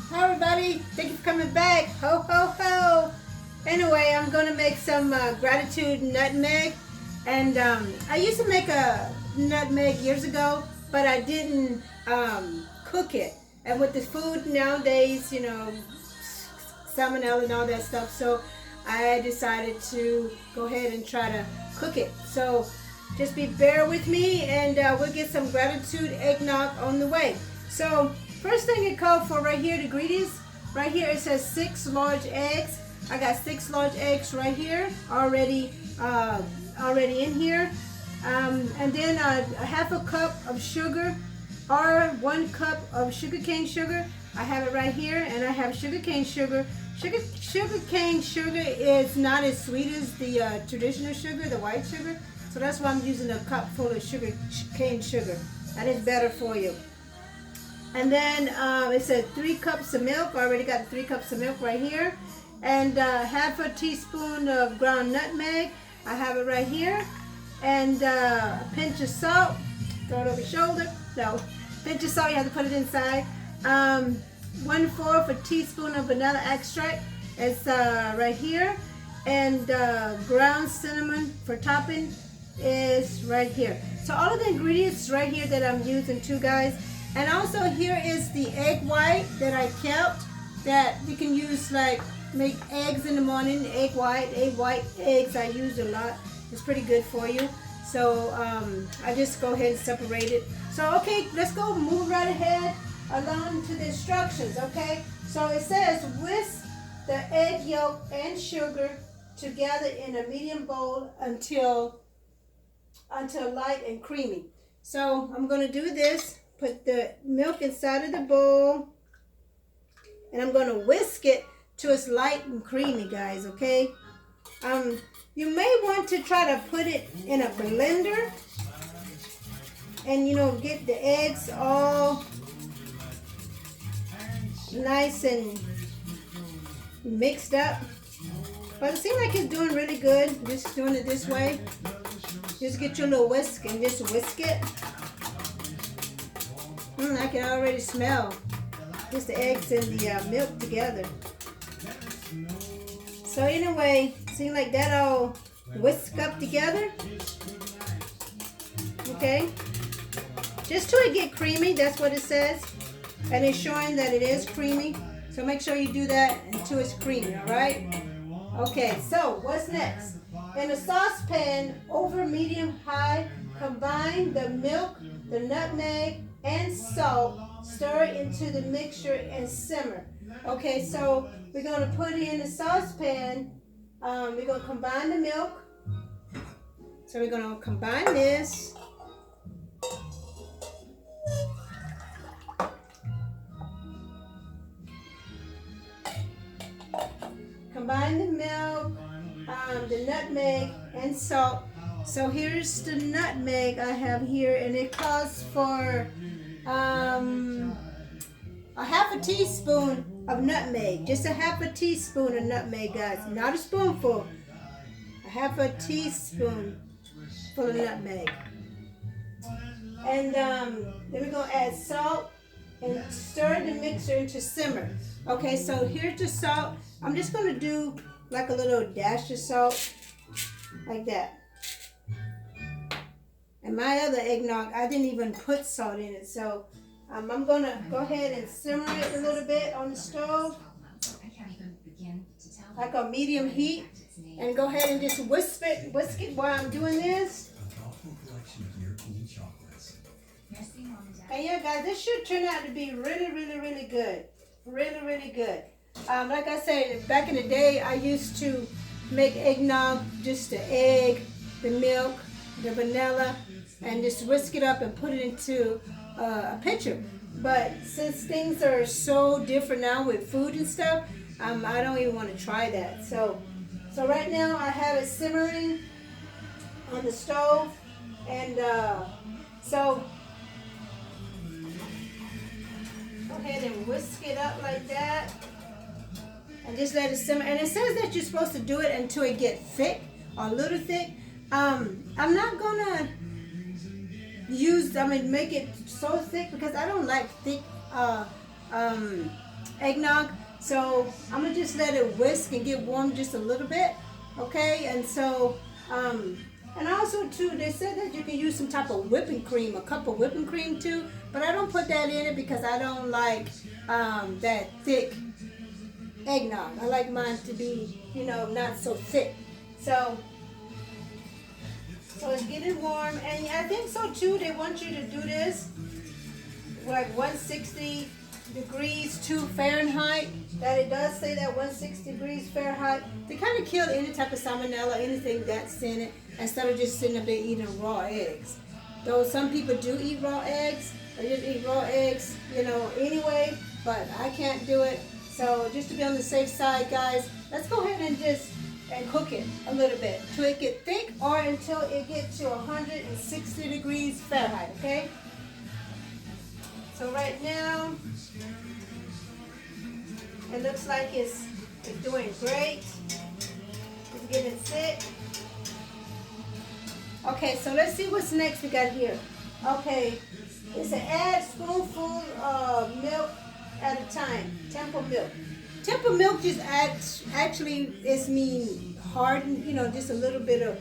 Hi everybody, thank you for coming back. Ho ho ho. Anyway, I'm gonna make some gratitude nutmeg, and I used to make a nutmeg years ago, but I didn't cook it. And with this food nowadays, you know, salmonella and all that stuff, so I decided to go ahead and try to cook it. So just bear with me, and we'll get some gratitude eggnog on the way. So first thing it called for right here, the ingredients. Right here it says 6 large eggs. I got 6 large eggs right here already in here. And then a half a cup of sugar, or 1 cup of sugarcane sugar. I have it right here, and I have sugarcane sugar. Sugarcane sugar is not as sweet as the traditional sugar, the white sugar. So that's why I'm using a cup full of sugarcane sugar. That is better for you. And then it says 3 cups of milk. I already got 3 cups of milk right here. And half a teaspoon of ground nutmeg. I have it right here. And a pinch of salt. Throw it over your shoulder. No, pinch of salt, you have to put it inside. 1/4 a teaspoon of vanilla extract. It's right here. And ground cinnamon for topping is right here. So all of the ingredients right here that I'm using too, guys. And also here is the egg white that I kept, that you can use, like make eggs in the morning. Egg white eggs I use a lot. It's pretty good for you. So I just go ahead and separate it. So okay, let's go move right ahead along to the instructions. Okay, so it says whisk the egg yolk and sugar together in a medium bowl until light and creamy. So I'm going to do this. Put the milk inside of the bowl, and I'm going to whisk it till it's light and creamy, guys. Okay. You may want to try to put it in a blender, and get the eggs all nice and mixed up. But it seems like it's doing really good. Just doing it this way. Just get your little whisk and just whisk it. I can already smell just the eggs and the milk together. So anyway, seems like that all whisk up together. Okay. Just till it get creamy, that's what it says. And it's showing that it is creamy. So make sure you do that until it's creamy, alright? Okay, so what's next? In a saucepan over medium-high, combine the milk, the nutmeg, and salt. Stir into the mixture and simmer. Okay, so we're going to put in the saucepan. We're going to combine the milk. So we're going to combine this. Combine the milk, the nutmeg, and salt. So here's the nutmeg I have here, and it calls for a half a teaspoon of nutmeg. Just a half a teaspoon of nutmeg, guys. Not a spoonful. A half a teaspoon full of nutmeg. And then we're going to add salt and stir the mixture into simmer. Okay, so here's the salt. I'm just going to do like a little dash of salt, like that. And my other eggnog, I didn't even put salt in it. So I'm going to go ahead and simmer it a little bit on the stove, like a medium heat. And go ahead and just whisk it while I'm doing this. And yeah, guys, this should turn out to be really, really, really good. Really, really good. Like I said, back in the day, I used to make eggnog, just the egg, the milk, the vanilla, and just whisk it up and put it into a pitcher. But since things are so different now with food and stuff, I don't even want to try that. So right now I have it simmering on the stove, and so go ahead and whisk it up like that, and just let it simmer. And it says that you're supposed to do it until it gets thick, or a little thick. I'm not gonna make it so thick, because I don't like thick eggnog. So I'm gonna just let it whisk and get warm just a little bit, okay? And so, and also too, they said that you can use some type of whipping cream, a cup of whipping cream too, but I don't put that in it because I don't like that thick eggnog. I like mine to be, you know, not so thick. So it's getting warm, and I think so too. They want you to do this like 160 degrees to Fahrenheit. That it does say that 160 degrees Fahrenheit to kind of kill any type of salmonella, anything that's in it, instead of just sitting up there eating raw eggs. Though some people do eat raw eggs, or just eat raw eggs, you know, anyway, but I can't do it. So just to be on the safe side, guys, let's go ahead and cook it a little bit till it get thick, or until it gets to 160 degrees Fahrenheit, okay? So right now, it looks like it's doing great. It's getting thick. Okay, so let's see what's next we got here. Okay, it's an add spoonful of milk at a time. Temple milk. Temple milk just adds, actually, it's mean harden, you know, just a little bit of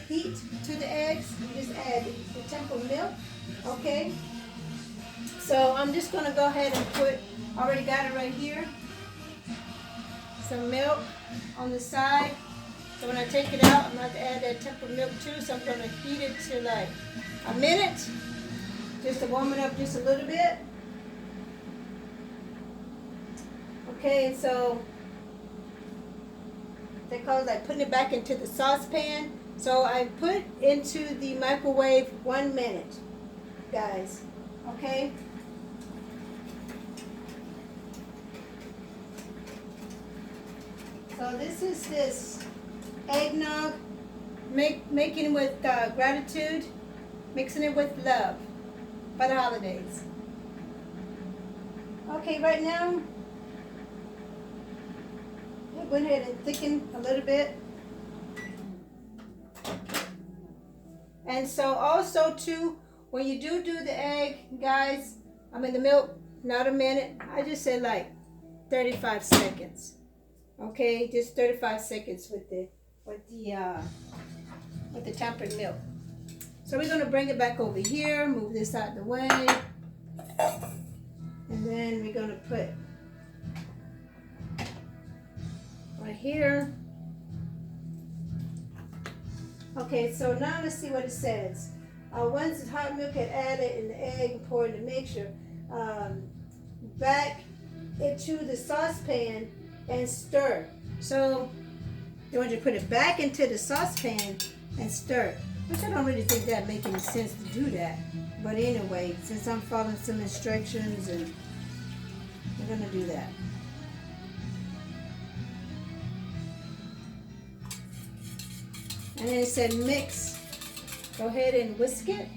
heat to the eggs. You just add the temple milk, okay? So I'm just gonna go ahead and put, already got it right here, some milk on the side. So when I take it out, I'm going to add that temple milk too. So I'm going to heat it to like a minute, just to warm it up just a little bit. Okay, and so they call it like putting it back into the saucepan. So I put into the microwave 1 minute, guys. Okay. So this is this eggnog, making with gratitude, mixing it with love for the holidays. Okay, right now, I'm going ahead and thicken a little bit. And so also too, when you do the egg, guys, the milk, not a minute, I just said like 35 seconds. Okay, just 35 seconds with the tempered milk. So we're gonna bring it back over here, move this out of the way, and then we're gonna put right here. Okay, so now let's see what it says. Once the hot milk had added in the egg and poured in the mixture, back into the saucepan and stir. So they want you to put it back into the saucepan and stir. Which I don't really think that makes any sense to do that. But anyway, since I'm following some instructions, and we're gonna do that. And then it said mix. Go ahead and whisk it.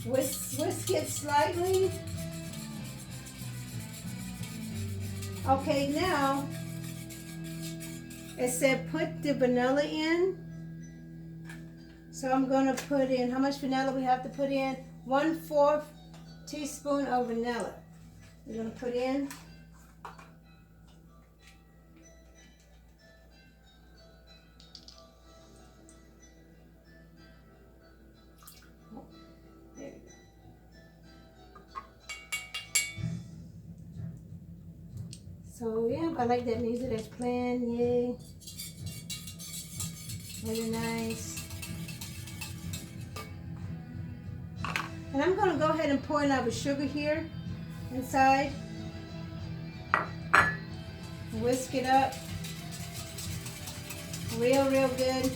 Whisk it slightly. Okay, now it said put the vanilla in. So I'm going to put in, how much vanilla we have to put in? 1/4 teaspoon of vanilla. We're going to put in. There we go. So yeah, I like that music that's playing, yay. Really nice. And I'm gonna go ahead and pour in our sugar here inside. Whisk it up. Real good.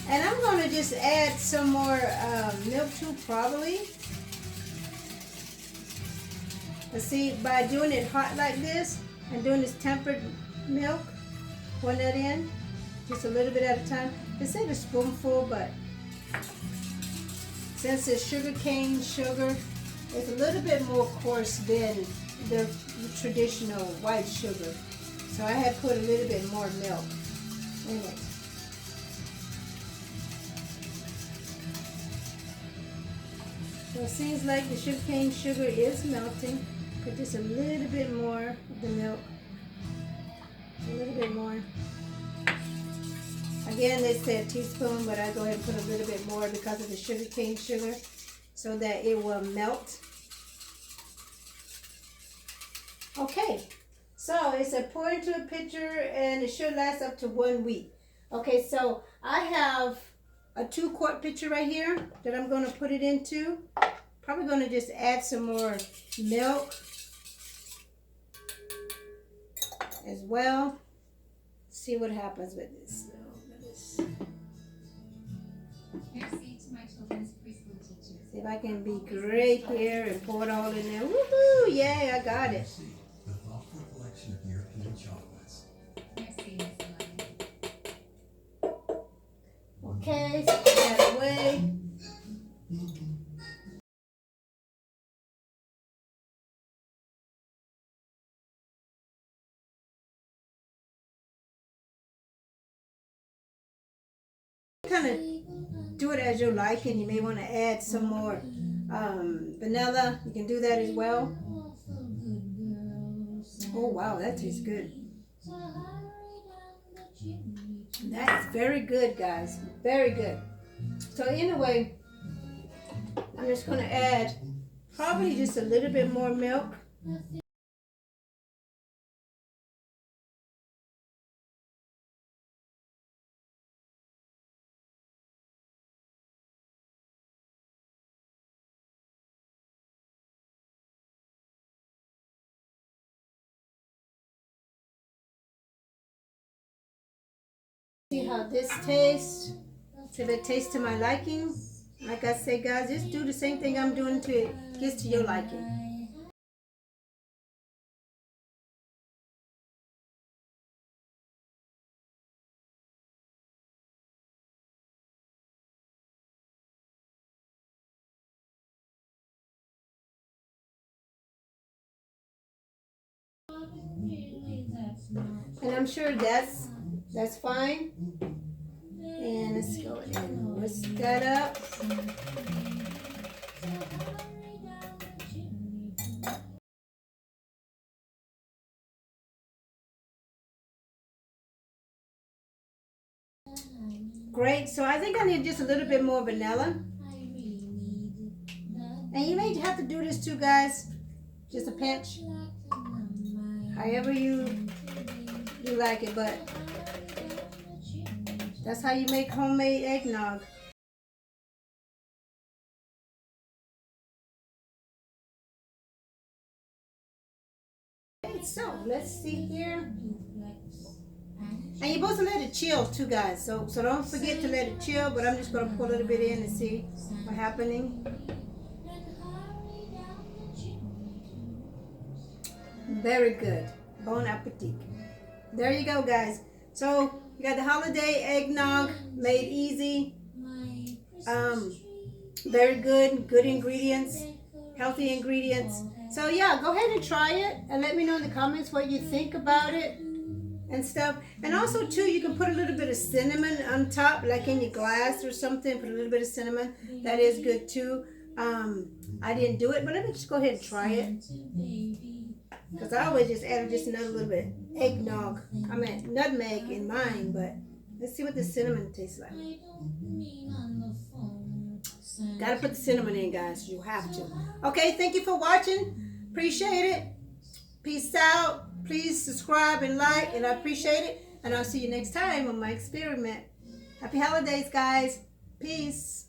And I'm gonna just add some more milk too, probably. But see, by doing it hot like this and doing this tempered milk, pour that in, just a little bit at a time. They said a spoonful, but since it's sugarcane sugar, it's a little bit more coarse than the traditional white sugar. So I had put a little bit more milk. Anyway. So it seems like the sugarcane sugar is melting. Put just a little bit more of the milk. A little bit more. Again, they say a teaspoon, but I go ahead and put a little bit more because of the sugarcane sugar so that it will melt. Okay, so it said pour into a pitcher and it should last up to 1 week. Okay, so I have a 2-quart pitcher right here that I'm going to put it into. Probably going to just add some more milk as well. See what happens with this. See if I can be great here and pour it all in there. Woohoo! Yay, I got it. Okay, so put that away. Kind of do it as you like, and you may want to add some more vanilla. You can do that as well. Oh wow, that tastes good. That's very good, guys. Very good. So anyway, I'm just going to add probably just a little bit more milk. See how this tastes. See if it tastes to my liking. Like I say, guys, just do the same thing I'm doing to it gets to your liking. And I'm sure that's fine. And let's go and whisk that up. Great, so I think I need just a little bit more vanilla. And you may have to do this too, guys. Just a pinch. However you like it, but that's how you make homemade eggnog. Okay, so let's see here. And you're supposed to let it chill too, guys. So don't forget to let it chill, but I'm just going to pour a little bit in and see what's happening. Very good. Bon appetit. There you go, guys. So you got the holiday eggnog made easy. Very good ingredients, healthy ingredients. So yeah, go ahead and try it and let me know in the comments what you think about it and stuff. And also too, you can put a little bit of cinnamon on top, like in your glass or something. Put a little bit of cinnamon. That is good too. I didn't do it, but let me just go ahead and try it. Because I always just add just another little bit eggnog. I mean nutmeg in mine, but let's see what the cinnamon tastes like. Gotta put the cinnamon in, guys. You have to. Okay, thank you for watching. Appreciate it. Peace out. Please subscribe and like, and I appreciate it. And I'll see you next time on my experiment. Happy holidays, guys. Peace.